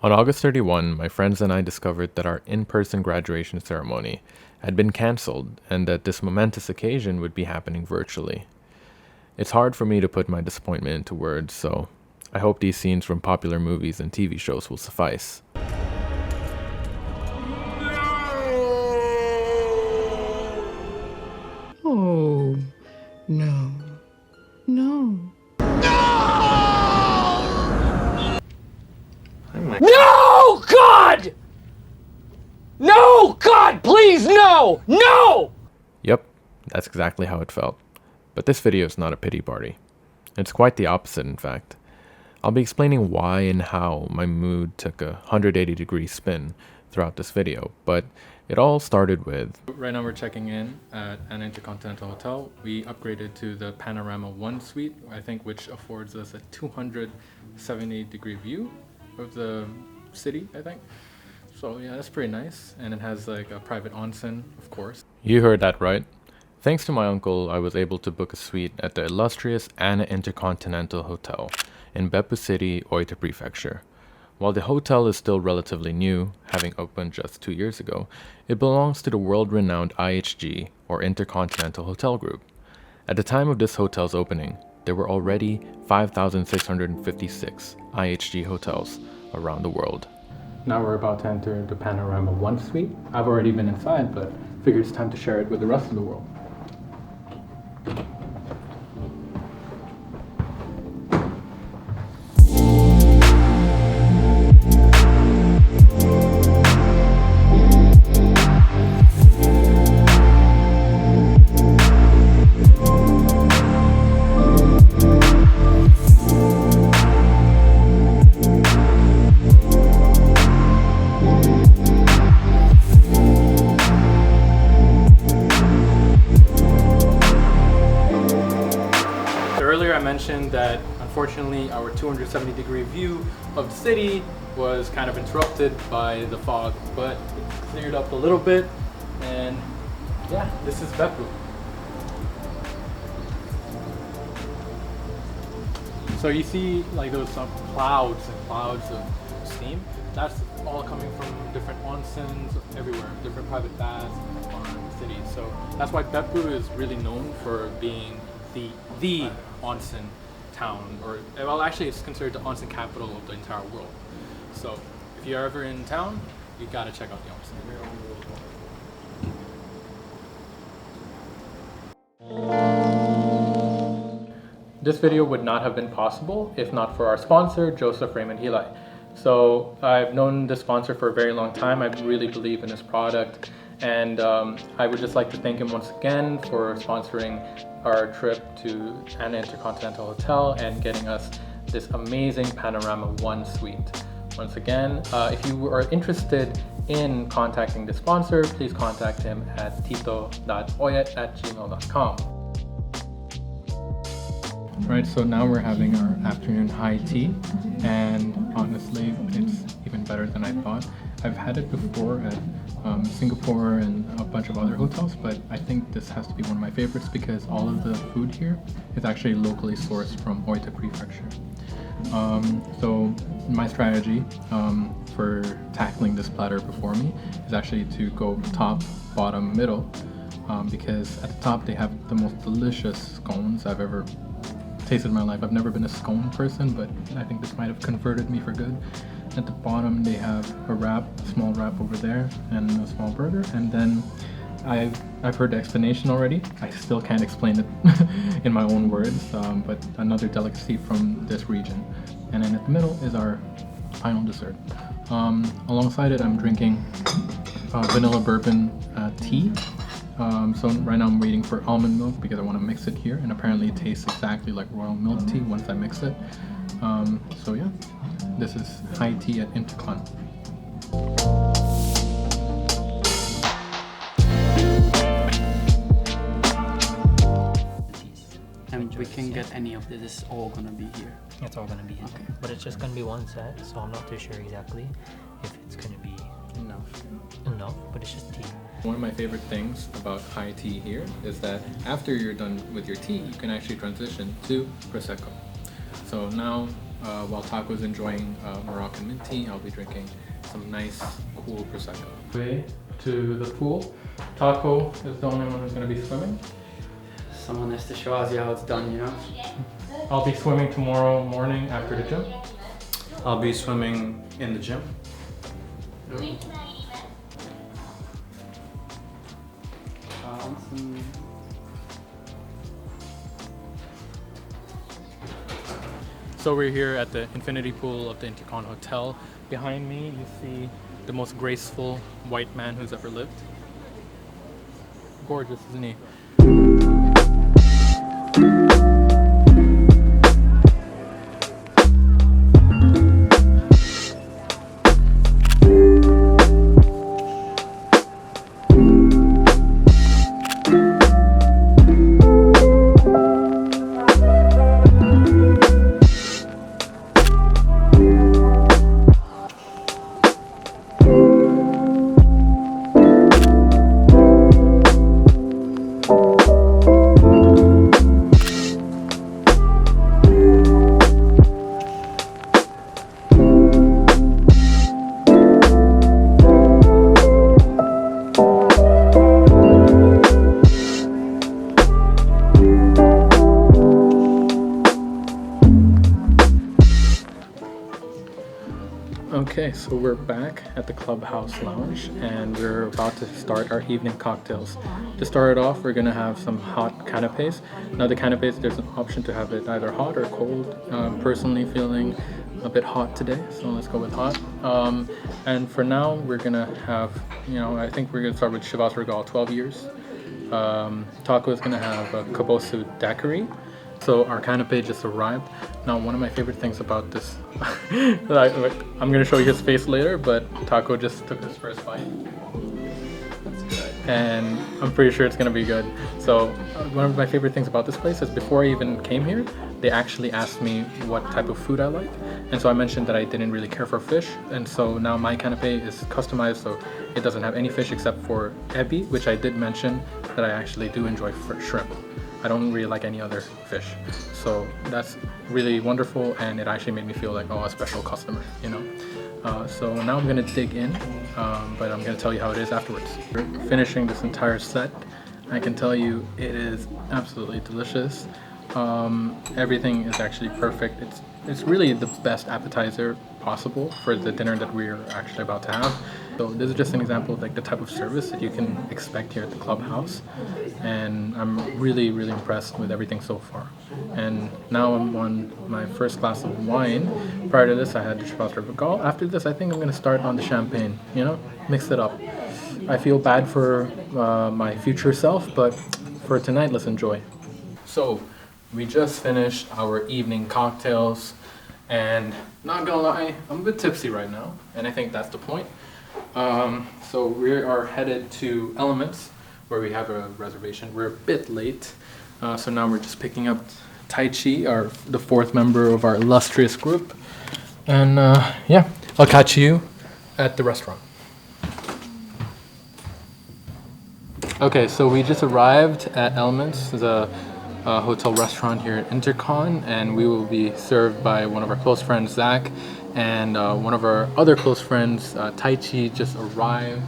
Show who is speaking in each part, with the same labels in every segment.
Speaker 1: On August 31, my friends and I discovered that our in-person graduation ceremony had been cancelled and that this momentous occasion would be happening virtually. It's hard for me to put my disappointment into words, so I hope these scenes from popular movies and TV shows will suffice.
Speaker 2: Oh, no. No.
Speaker 3: No, God! No, God, please, no! No!
Speaker 1: Yep, that's exactly how it felt. But this video is not a pity party. It's quite the opposite, in fact. I'll be explaining why and how my mood took a 180-degree spin throughout this video, but it all started with... Right now we're checking in at an Intercontinental Hotel. We upgraded to the Panorama 1 suite, I think, which affords us a 270-degree view of the city, I think. So yeah, that's pretty nice. And it has like a private onsen, of course. You heard that right. Thanks to my uncle, I was able to book a suite at the illustrious Anna Intercontinental Hotel in Beppu City, Oita Prefecture. While the hotel is still relatively new, having opened just 2 years ago, it belongs to the world-renowned IHG, or Intercontinental Hotel Group. At the time of this hotel's opening, there were already 5,656 IHG hotels around the world. Now we're about to enter the Panorama 1 suite. I've already been inside, but figured it's time to share it with the rest of the world. Earlier I mentioned that unfortunately our 270-degree view of the city was kind of interrupted by the fog, but it cleared up a little bit, and yeah, this is Beppu. So you see like those clouds and clouds of steam. That's all coming from different onsens everywhere, different private baths on the city. So that's why Beppu is really known for being the onsen town, or well, actually it's considered the onsen capital of the entire world. So if you're ever in town, you gotta check out the onsen. This video would not have been possible if not for our sponsor, Joseph Raymond Hilai. So I've known this sponsor for a very long time. I really believe in his product, and I would just like to thank him once again for sponsoring our trip to an Intercontinental Hotel and getting us this amazing Panorama 1 suite. Once again, if you are interested in contacting the sponsor, please contact him at tito.oyet@gmail.com. Right, so now we're having our afternoon high tea, and honestly, it's even better than I thought. I've had it before at Singapore and a bunch of other hotels, but I think this has to be one of my favorites because all of the food here is actually locally sourced from Oita Prefecture. So my strategy for tackling this platter before me is actually to go top, bottom, middle, because at the top they have the most delicious scones I've ever tasted in my life. I've never been a scone person, but I think this might have converted me for good. At the bottom they have a wrap, a small wrap over there, and a small burger. And then I've heard the explanation already. I still can't explain it in my own words, but another delicacy from this region. And then at the middle is our final dessert. Alongside it, I'm drinking vanilla bourbon tea. So right now I'm waiting for almond milk because I want to mix it here, and apparently it tastes exactly like royal milk tea once I mix it. So yeah, this is high tea at Intercon.
Speaker 4: And we can get any of this. It's all gonna be here.
Speaker 5: It's all gonna be here.
Speaker 4: Okay.
Speaker 5: But it's just gonna be one set, so I'm not too sure exactly if it's gonna be enough, but it's just tea.
Speaker 1: One of my favorite things about high tea here is that after you're done with your tea, you can actually transition to Prosecco. So now while Taco's enjoying Moroccan mint tea, I'll be drinking some nice, cool Prosecco. Way to the pool. Taco is the only one who's going to be swimming.
Speaker 4: Someone has to show us how it's done, you know?
Speaker 1: I'll be swimming tomorrow morning after the gym. I'll be swimming in the gym.
Speaker 4: Onsen.
Speaker 1: So we're here at the infinity pool of the Intercon Hotel. Behind me, you see the most graceful white man who's ever lived. Gorgeous, isn't he? Okay, so we're back at the Clubhouse Lounge and we're about to start our evening cocktails. To start it off, we're gonna have some hot canapes. Now the canapes, there's an option to have it either hot or cold. Personally feeling a bit hot today, so let's go with hot. And for now, we're gonna have, I think we're gonna start with Chivas Regal 12 years. Taco is gonna have a Kabosu Daiquiri. So our canapé just arrived. Now one of my favorite things about this, I'm gonna show you his face later, but Taco just took his first bite.
Speaker 4: That's good.
Speaker 1: And I'm pretty sure it's gonna be good. So one of my favorite things about this place is before I even came here, they actually asked me what type of food I like. And so I mentioned that I didn't really care for fish. And so now my canapé is customized so it doesn't have any fish except for ebi, which I did mention that I actually do enjoy shrimp. I don't really like any other fish. So that's really wonderful and it actually made me feel like, a special customer, So now I'm gonna dig in, but I'm gonna tell you how it is afterwards. We're finishing this entire set. I can tell you it is absolutely delicious. Everything is actually perfect. It's really the best appetizer possible for the dinner that we're actually about to have. So this is just an example of like the type of service that you can expect here at the Clubhouse. And I'm really, really impressed with everything so far. And now I'm on my first glass of wine. Prior to this, I had the Chivas Regal. After this, I think I'm gonna start on the champagne, mix it up. I feel bad for my future self, but for tonight, let's enjoy. So we just finished our evening cocktails. And not gonna lie, I'm a bit tipsy right now, and I think that's the point. So we are headed to Elements, where we have a reservation. We're a bit late, so now we're just picking up Tai Chi, the fourth member of our illustrious group. And yeah, I'll catch you at the restaurant. Okay, so we just arrived at Elements, the hotel restaurant here at Intercon, and we will be served by one of our close friends, Zach, and one of our other close friends, Tai Chi, just arrived.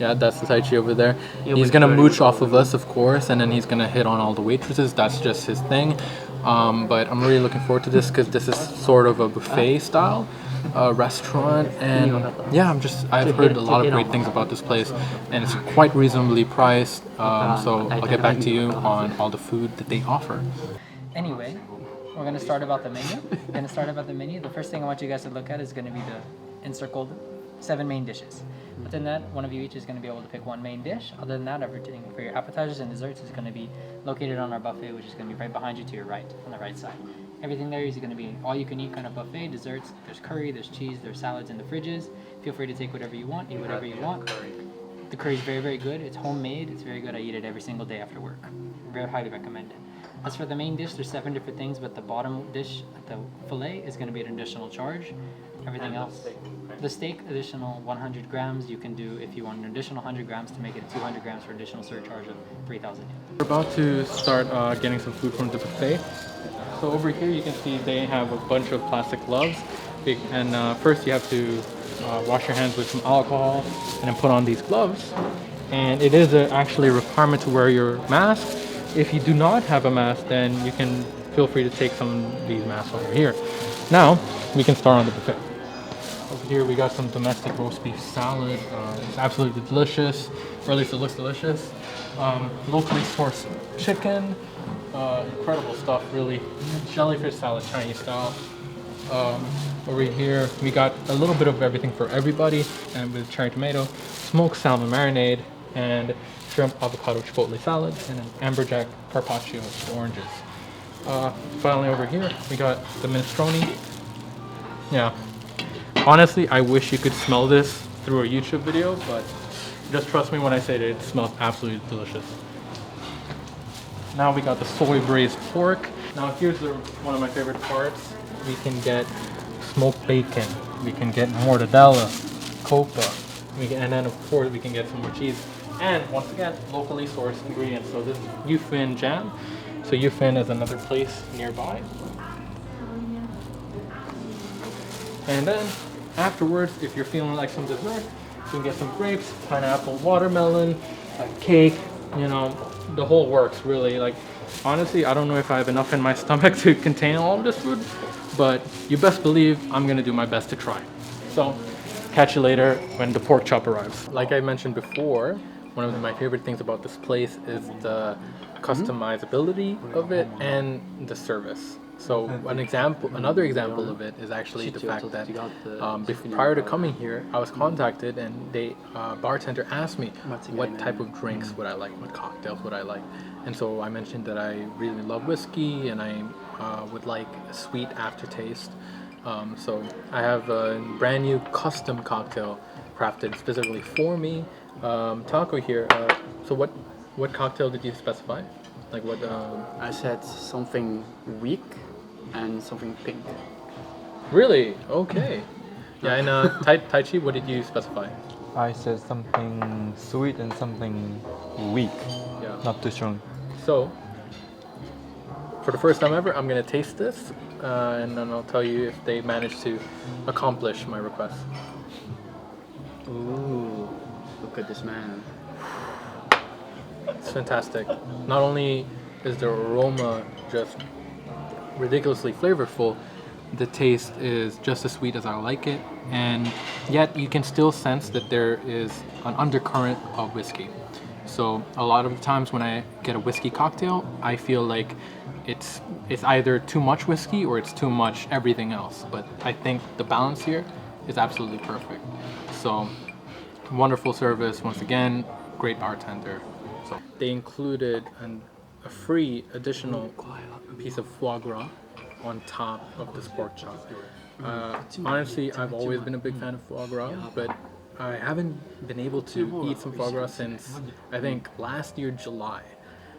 Speaker 1: Yeah, that's the Tai Chi over there. He's gonna mooch off of us, of course, and then he's gonna hit on all the waitresses. That's just his thing. But I'm really looking forward to this because this is sort of a buffet style restaurant, and yeah, I've heard a lot of great things about this place, and it's quite reasonably priced. So I'll get back to you on all the food that they offer.
Speaker 6: Anyway, we're gonna start about the menu. The first thing I want you guys to look at is gonna be the encircled 7 main dishes. Within that, one of you each is going to be able to pick one main dish. Other than that, everything for your appetizers and desserts is going to be located on our buffet, which is going to be right behind you to your right, on the right side. Everything there is going to be all you can eat kind of buffet, desserts. There's curry, there's cheese, there's salads in the fridges. Feel free to take whatever you want, eat whatever you want. The curry is very, very good. It's homemade. It's very good. I eat it every single day after work. Very highly recommend it. As for the main dish, there's 7 different things, but the bottom dish, the fillet, is going to be an additional charge. Everything else. The steak, additional 100 grams. You can do if you want an additional 100 grams to make it 200 grams for additional surcharge of 3,000 yen.
Speaker 1: We're about to start getting some food from the buffet. So over here you can see they have a bunch of plastic gloves. And first you have to wash your hands with some alcohol and then put on these gloves. And it is actually a requirement to wear your mask. If you do not have a mask, then you can feel free to take some of these masks over here. Now we can start on the buffet. Over here we got some domestic roast beef salad. It's absolutely delicious, or at least it looks delicious. Locally sourced chicken, incredible stuff really. Jellyfish salad, Chinese style. Over here we got a little bit of everything for everybody, and with cherry tomato, smoked salmon marinade, and shrimp avocado chipotle salad, and an amberjack carpaccio with oranges. Finally over here we got the minestrone. Yeah, honestly I wish you could smell this through a YouTube video, but just trust me when I say that it smells absolutely delicious. Now we got the soy braised pork. Now here's one of my favorite parts. We can get smoked bacon, we can get mortadella, copa, and then of course we can get some more cheese. And once again, locally sourced ingredients. So this is Yufin jam. So Yufin is another place nearby. And then afterwards, if you're feeling like some dessert, you can get some grapes, pineapple, watermelon, a cake, you know, the whole works really. Like honestly, I don't know if I have enough in my stomach to contain all of this food, but you best believe I'm gonna do my best to try. So catch you later when the pork chop arrives. Like I mentioned before, one of my favorite things about this place is the customizability of it and the service. So another example of it is actually the fact that prior to coming here, I was contacted and the bartender asked me what type of drinks would I like, what cocktails would I like. And so I mentioned that I really love whiskey and I would like a sweet aftertaste. So I have a brand new custom cocktail crafted specifically for me. Taco here, so what cocktail did you specify? Like what?
Speaker 4: I said something weak and something pink.
Speaker 1: Really? Okay. Yeah, and Tai Chi, what did you specify?
Speaker 7: I said something sweet and something weak,
Speaker 1: Yeah.
Speaker 7: not too strong.
Speaker 1: So, for the first time ever, I'm gonna taste this, and then I'll tell you if they managed to accomplish my request.
Speaker 4: Ooh, look at this man.
Speaker 1: It's fantastic. Not only is the aroma just ridiculously flavorful, the taste is just as sweet as I like it, and yet you can still sense that there is an undercurrent of whiskey. So a lot of the times when I get a whiskey cocktail, I feel like it's either too much whiskey or it's too much everything else. But I think the balance here is absolutely perfect. So wonderful service once again, great bartender. So they included a free additional piece of foie gras on top of this pork chop. Honestly, I've always been a big fan of foie gras, but I haven't been able to eat some foie gras since I think last year July.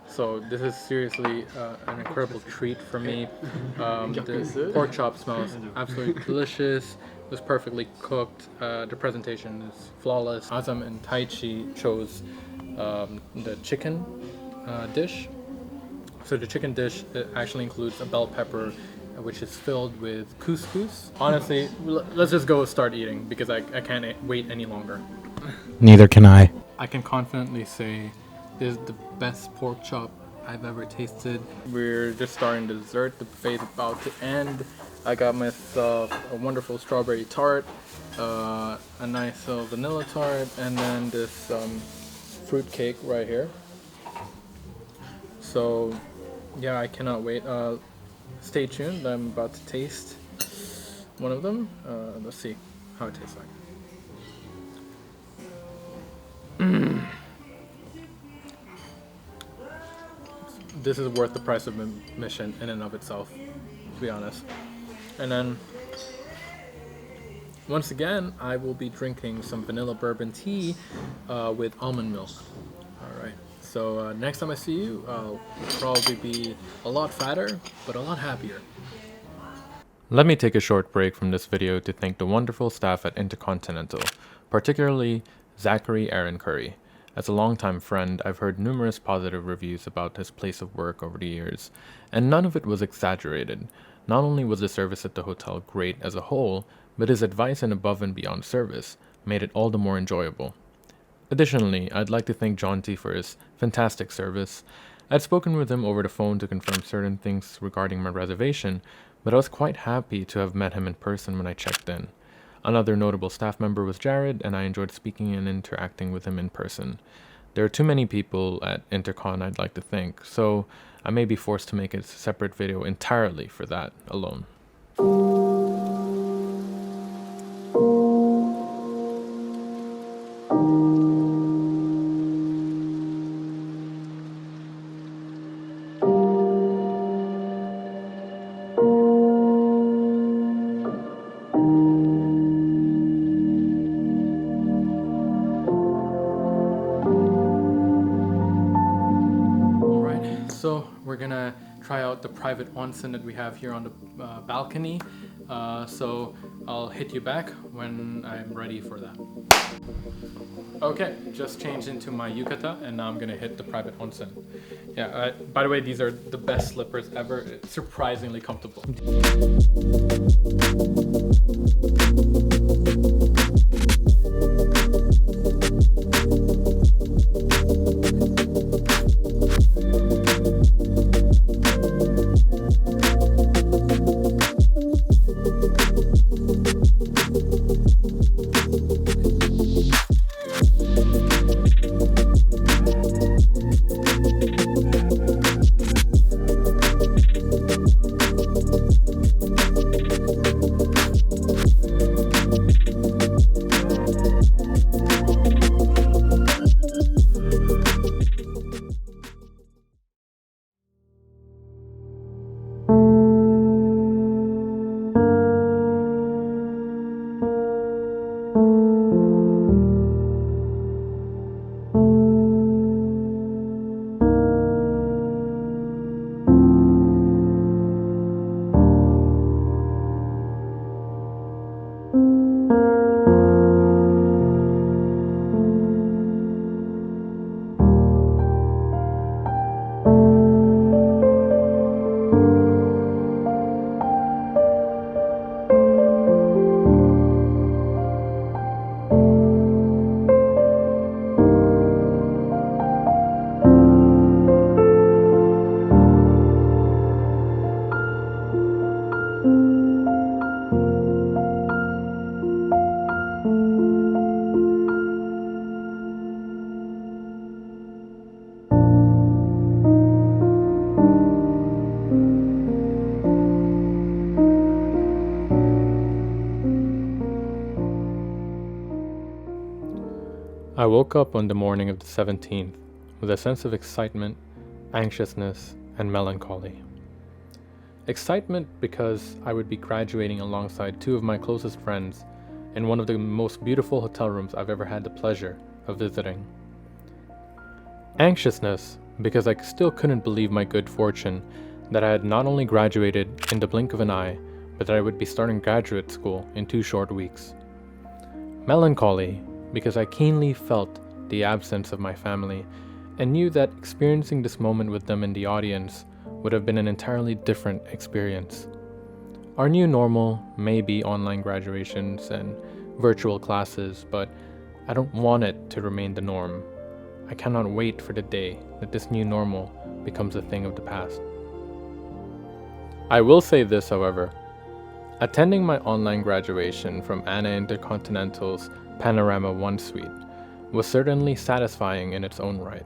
Speaker 1: So this is seriously an incredible treat for me. The pork chop smells absolutely delicious. It was perfectly cooked. The presentation is flawless. Azam and Tai Chi chose the chicken dish. So the chicken dish actually includes a bell pepper, which is filled with couscous. Honestly, let's just go start eating because I can't wait any longer.
Speaker 2: Neither can I.
Speaker 1: I can confidently say this is the best pork chop I've ever tasted. We're just starting the dessert. The buffet is about to end. I got myself a wonderful strawberry tart, a nice little vanilla tart, and then this fruit cake right here. So yeah, I cannot wait. Stay tuned. I'm about to taste one of them. Let's see how it tastes like. This is worth the price of admission in and of itself, to be honest. And then once again, I will be drinking some vanilla bourbon tea with almond milk. All right. So next time I see you, I'll probably be a lot fatter, but a lot happier. Let me take a short break from this video to thank the wonderful staff at Intercontinental, particularly Zachary Aaron Curry. As a longtime friend, I've heard numerous positive reviews about his place of work over the years, and none of it was exaggerated. Not only was the service at the hotel great as a whole, but his advice and above and beyond service made it all the more enjoyable. Additionally, I'd like to thank John T for his fantastic service. I'd spoken with him over the phone to confirm certain things regarding my reservation, but I was quite happy to have met him in person when I checked in. Another notable staff member was Jared, and I enjoyed speaking and interacting with him in person. There are too many people at Intercon I'd like to thank, so I may be forced to make a separate video entirely for that alone. So we're gonna try out the private onsen that we have here on the balcony. So I'll hit you back when I'm ready for that. Okay, just changed into my yukata and now I'm gonna hit the private onsen. Yeah, by the way, these are the best slippers ever. It's surprisingly comfortable. I woke up on the morning of the 17th with a sense of excitement, anxiousness, and melancholy. Excitement because I would be graduating alongside two of my closest friends in one of the most beautiful hotel rooms I've ever had the pleasure of visiting. Anxiousness because I still couldn't believe my good fortune that I had not only graduated in the blink of an eye, but that I would be starting graduate school in 2 short weeks. Melancholy because I keenly felt the absence of my family and knew that experiencing this moment with them in the audience would have been an entirely different experience. Our new normal may be online graduations and virtual classes, but I don't want it to remain the norm. I cannot wait for the day that this new normal becomes a thing of the past. I will say this, however. Attending my online graduation from Anna Intercontinental's Panorama 1 suite was certainly satisfying in its own right.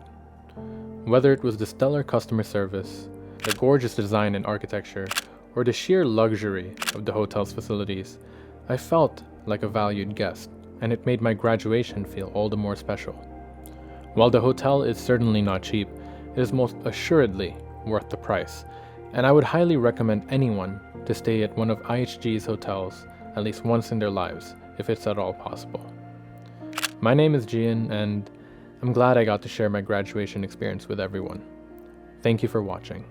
Speaker 1: Whether it was the stellar customer service, the gorgeous design and architecture, or the sheer luxury of the hotel's facilities, I felt like a valued guest, and it made my graduation feel all the more special. While the hotel is certainly not cheap, it is most assuredly worth the price, and I would highly recommend anyone to stay at one of IHG's hotels at least once in their lives, if it's at all possible. My name is Gian, and I'm glad I got to share my graduation experience with everyone. Thank you for watching.